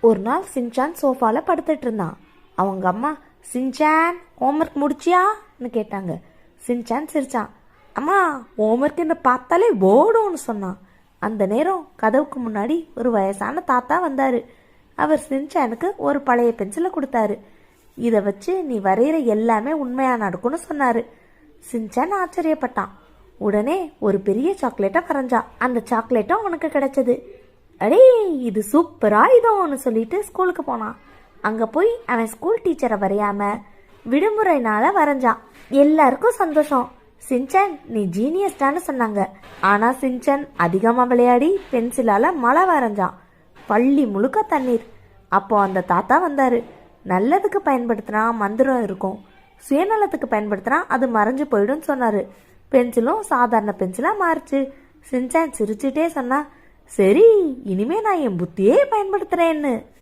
ஒரு நாள் சின்சான் சோஃபால படுத்துட்டு இருந்தான். அவங்க அம்மா, சின்சான் ஹோம்ஒர்க் முடிச்சியான்னு கேட்டாங்க. சின்சான் சிரிச்சான். அம்மா, ஹோம்ஒர்க் என்ன பார்த்தாலே ஓடும்னு சொன்னான். அந்த நேரம் கதவுக்கு முன்னாடி ஒரு வயசான தாத்தா வந்தாரு. அவர் சின்சானுக்கு ஒரு பழைய பென்சிலை கொடுத்தாரு. இதை வச்சு நீ வரைகிற எல்லாமே உண்மையா நடக்கும்னு சொன்னாரு. சின்சான் ஆச்சரியப்பட்டான். உடனே ஒரு பெரிய சாக்லேட்டை வரைஞ்சான். அந்த சாக்லேட்டும் அவனுக்கு கிடைச்சது. அடே, இது சூப்பர் ஆயுதம்னு சொல்லிட்டு ஸ்கூலுக்கு போனான். அங்க போய் அவன் ஸ்கூல் டீச்சரை வரையாம விடுமுறைனால வரைஞ்சான். எல்லாருக்கும் சந்தோஷம். சின்சான், நீ ஜீனியஸ்டான்னு சொன்னாங்க. ஆனா சின்சான் அதிகமா விளையாடி பென்சிலால மழை வரைஞ்சான். பள்ளி முழுக்க தண்ணீர். அப்போ அந்த தாத்தா வந்தாரு. நல்லதுக்கு பயன்படுத்தினா மந்திரம் இருக்கும், சுயநலத்துக்கு பயன்படுத்தினா அது மறைஞ்சு போயிடும் சொன்னாரு. பென்சிலும் சாதாரண பென்சிலா மாறுச்சு. சின்சான் சிரிச்சுட்டே சொன்னா, சரி, இனிமே நான் என் புத்தியே பயன்படுத்துறேன்னு.